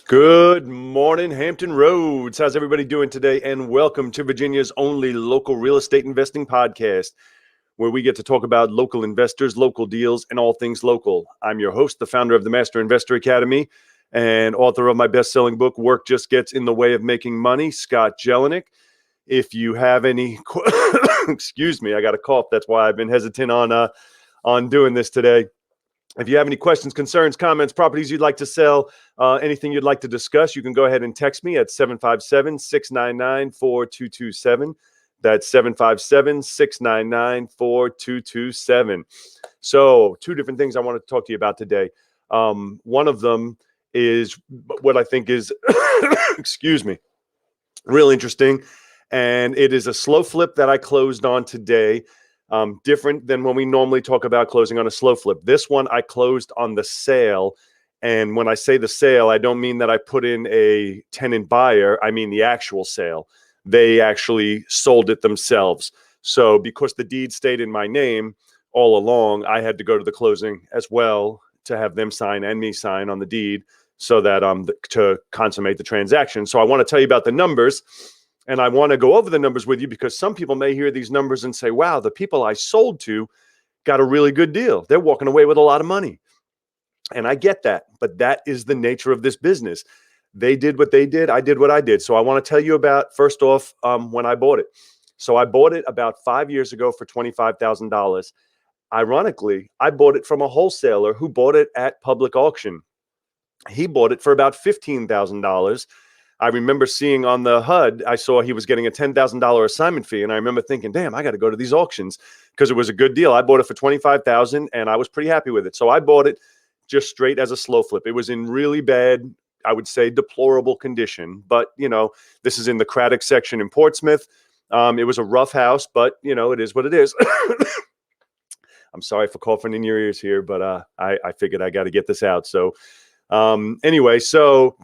Good morning, Hampton Roads. How's everybody doing today? And welcome to Virginia's only local real estate investing podcast, where we get to talk about local investors, local deals, and all things local. I'm your host, the founder of the Master Investor Academy, and author of my best-selling book, Work Just Gets in the Way of Making Money, Scott Jelinek. If you have any, excuse me, I got a cough. That's why I've been hesitant on doing this today. If you have any questions, concerns, comments, properties you'd like to sell, anything you'd like to discuss, you can go ahead and text me at 757-699-4227. That's 757-699-4227. So 2 different things I want to talk to you about today. One of them is what I think is, excuse me, real interesting. And it is a slow flip that I closed on today. Different than when we normally talk about closing on a slow flip. This one I closed on the sale. And when I say the sale, I don't mean that I put in a tenant buyer. I mean the actual sale. They actually sold it themselves. So because the deed stayed in my name all along, I had to go to the closing as well to have them sign and me sign on the deed so that to consummate the transaction. So I want to tell you about the numbers. And I want to go over the numbers with you because some people may hear these numbers and say, wow, the people I sold to got a really good deal. They're walking away with a lot of money. And I get that, but that is the nature of this business. They did what they did. I did what I did. So I want to tell you about, first off, when I bought it. So I bought it about 5 years ago for $25,000. Ironically, I bought it from a wholesaler who bought it at public auction. He bought it for about $15,000. I remember seeing on the HUD, I saw he was getting a $10,000 assignment fee. And I remember thinking, damn, I got to go to these auctions because it was a good deal. I bought it for $25,000 and I was pretty happy with it. So I bought it just straight as a slow flip. It was in really bad, I would say deplorable condition. But, you know, this is in the Craddock section in Portsmouth. It was a rough house, but, you know, it is what it is. I'm sorry for coughing in your ears here, but I figured I got to get this out. So anyway, so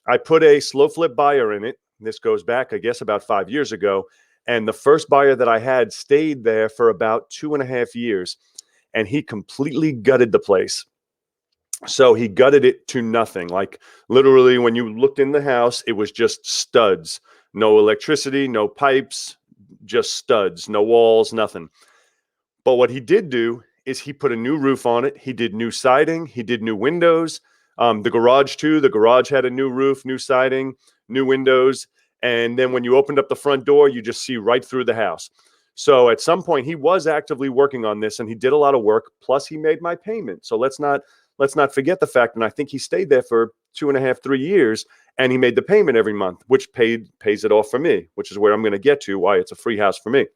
I put a slow flip buyer in it. This goes back, I guess, about 5 years ago. And the first buyer that I had stayed there for about 2.5 years. And he completely gutted the place. So he gutted it to nothing. Like literally when you looked in the house, it was just studs. No electricity, no pipes, just studs, no walls, nothing. But what he did do is he put a new roof on it. He did new siding. He did new windows. The garage too. The garage had a new roof, new siding, new windows. And then when you opened up the front door, you just see right through the house. So at some point he was actively working on this and he did a lot of work. Plus he made my payment. So let's not forget the fact. And I think he stayed there for 2.5, 3 years and he made the payment every month, which pays it off for me, which is where I'm going to get to why it's a free house for me.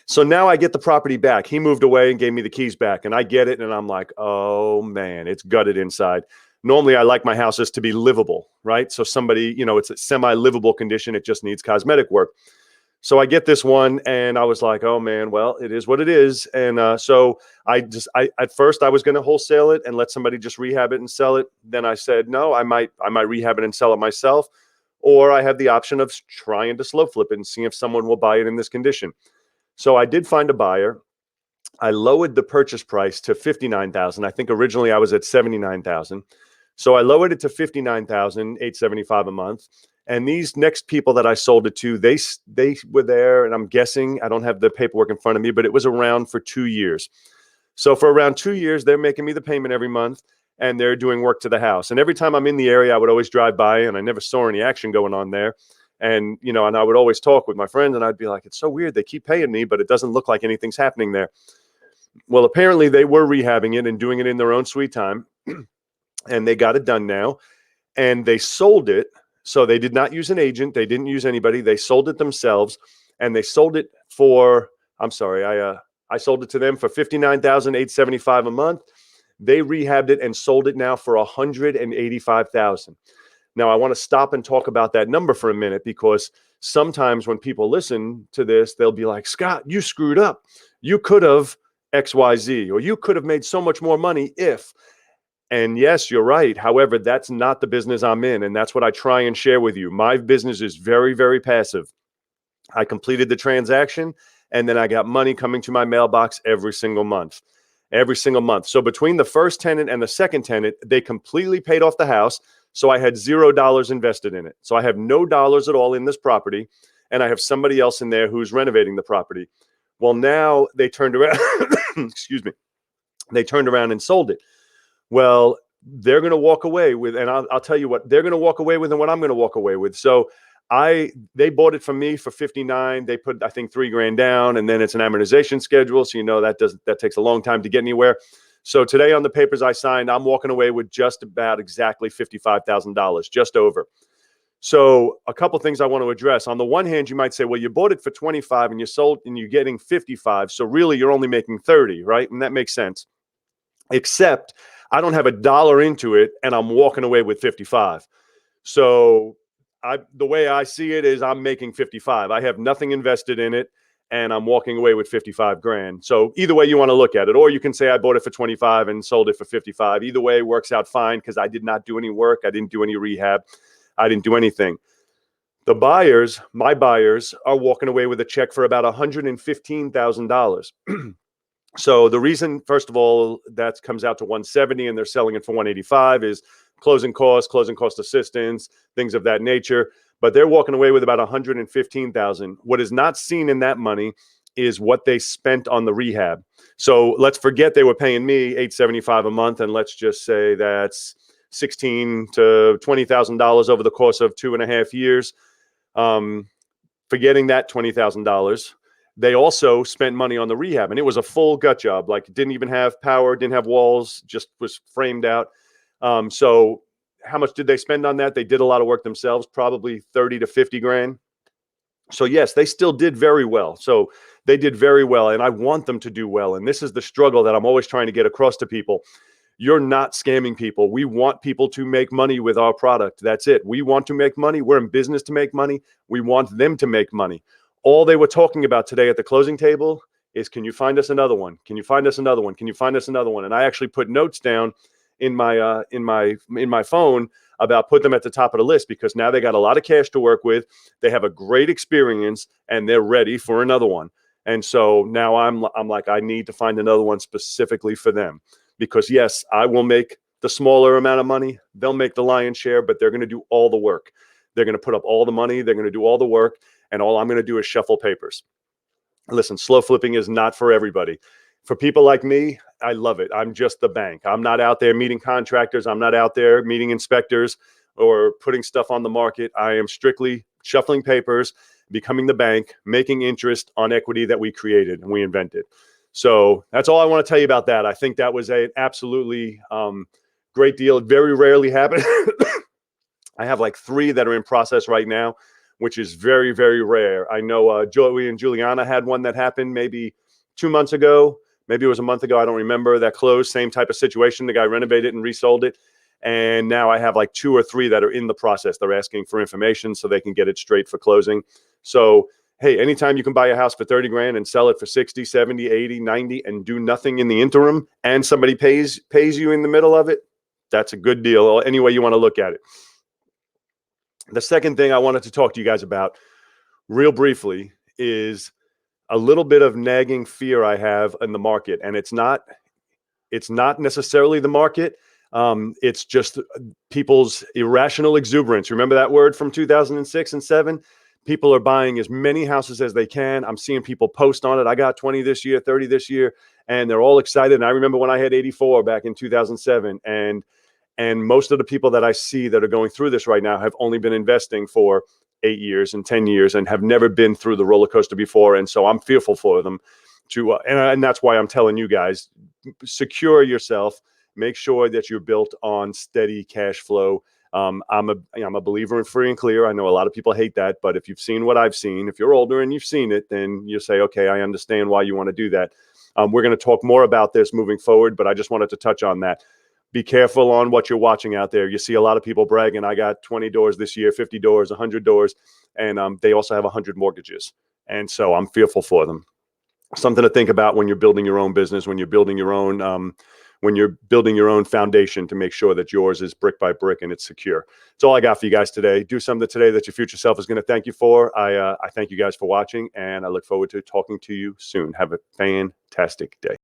So now I get the property back. He moved away and gave me the keys back and I get it. And I'm like, oh man, it's gutted inside. Normally I like my houses to be livable, right? So somebody, you know, it's a semi-livable condition. It just needs cosmetic work. So I get this one and I was like, oh man, well, it is what it is. And so I at first I was going to wholesale it and let somebody just rehab it and sell it. Then I said, no, I might rehab it and sell it myself. Or I have the option of trying to slow flip it and see if someone will buy it in this condition. So I did find a buyer. I lowered the purchase price to $59,000. I think originally I was at $79,000. So I lowered it to $59,875 a month. And these next people that I sold it to, they were there, and I'm guessing, I don't have the paperwork in front of me, but it was around for 2 years. So for around 2 years, they're making me the payment every month, and they're doing work to the house. And every time I'm in the area, I would always drive by, and I never saw any action going on there. And, you know, and I would always talk with my friends and I'd be like, it's so weird. They keep paying me, but it doesn't look like anything's happening there. Well, apparently they were rehabbing it and doing it in their own sweet time. And they got it done now. And they sold it. So they did not use an agent. They didn't use anybody. They sold it themselves. And they sold it for, I sold it to them for $59,875 a month. They rehabbed it and sold it now for $185,000. Now, I want to stop and talk about that number for a minute because sometimes when people listen to this, they'll be like, Scott, you screwed up. You could have XYZ, or you could have made so much more money if. And yes, you're right. However, that's not the business I'm in. And that's what I try and share with you. My business is very, very passive. I completed the transaction and then I got money coming to my mailbox every single month. So between the first tenant and the second tenant, they completely paid off the house. So I had $0 invested in it. So I have no dollars at all in this property. And I have somebody else in there who's renovating the property. Well, now they turned around, excuse me, they turned around and sold it. Well, they're going to walk away with, and I'll tell you what they're going to walk away with and what I'm going to walk away with. So they bought it from me for 59. They put, I think, $3,000 down, and then it's an amortization schedule. So, that takes a long time to get anywhere. So today on the papers I signed, I'm walking away with just about exactly $55,000, just over. So a couple things I want to address. On the one hand, you might say, well, you bought it for 25 and you sold and you're getting 55. So really you're only making 30, right? And that makes sense. Except I don't have a dollar into it and I'm walking away with 55. So the way I see it is I'm making 55. I have nothing invested in it and I'm walking away with 55 grand. So either way you want to look at it, or you can say I bought it for 25 and sold it for 55. Either way works out fine because I did not do any work. I didn't do any rehab. I didn't do anything. The buyers, my buyers, are walking away with a check for about $115,000. So the reason, first of all, that comes out to 170 and they're selling it for 185 is closing cost assistance, things of that nature. But they're walking away with about 115,000. What is not seen in that money is what they spent on the rehab. So let's forget they were paying me $875 a month, and let's just say that's $16,000 to $20,000 over the course of 2.5 years. Forgetting that $20,000, they also spent money on the rehab, and it was a full gut job. Like, it didn't even have power, didn't have walls, just was framed out. So how much did they spend on that? They did a lot of work themselves, probably 30 to 50 grand. So yes, they still did very well. So they did very well, and I want them to do well. And this is the struggle that I'm always trying to get across to people. You're not scamming people. We want people to make money with our product. That's it. We want to make money. We're in business to make money. We want them to make money. All they were talking about today at the closing table is, can you find us another one? Can you find us another one? Can you find us another one? And I actually put notes down in my phone about put them at the top of the list, because now they got a lot of cash to work with. They have a great experience and they're ready for another one. And so now I'm like, I need to find another one specifically for them. Because yes, I will make the smaller amount of money. They'll make the lion's share, but they're going to do all the work. They're going to put up all the money. They're going to do all the work. And all I'm going to do is shuffle papers. Listen, slow flipping is not for everybody. For people like me, I love it. I'm just the bank. I'm not out there meeting contractors. I'm not out there meeting inspectors or putting stuff on the market. I am strictly shuffling papers, becoming the bank, making interest on equity that we created and we invented. So that's all I want to tell you about that. I think that was an absolutely great deal. It very rarely happens. I have like 3 that are in process right now, which is very, very rare. I know Joey and Juliana had one that happened maybe 2 months ago. Maybe it was a month ago. I don't remember. That closed. Same type of situation. The guy renovated and resold it. And now I have like 2 or 3 that are in the process. They're asking for information so they can get it straight for closing. So hey, anytime you can buy a house for 30 grand and sell it for 60, 70, 80, 90 and do nothing in the interim, and somebody pays you in the middle of it, that's a good deal, any way you want to look at it. The second thing I wanted to talk to you guys about real briefly is a little bit of nagging fear I have in the market. And it's not necessarily the market. It's just people's irrational exuberance. Remember that word from 2006 and 7? People are buying as many houses as they can. I'm seeing people post on it. I got 20 this year, 30 this year, and they're all excited. And I remember when I had 84 back in 2007. And most of the people that I see that are going through this right now have only been investing for 8 years and 10 years and have never been through the roller coaster before. And so I'm fearful for them and that's why I'm telling you guys, secure yourself, make sure that you're built on steady cash flow. I'm a believer in free and clear. I know a lot of people hate that, but if you've seen what I've seen, if you're older and you've seen it, then you say, okay, I understand why you want to do that. We're going to talk more about this moving forward, but I just wanted to touch on that. Be careful on what you're watching out there. You see a lot of people bragging, I got 20 doors this year, 50 doors, 100 doors, and they also have 100 mortgages. And so I'm fearful for them. Something to think about when you're building your own business, when you're building your own foundation, to make sure that yours is brick by brick and it's secure. That's all I got for you guys today. Do something today that your future self is going to thank you for. I thank you guys for watching, and I look forward to talking to you soon. Have a fantastic day.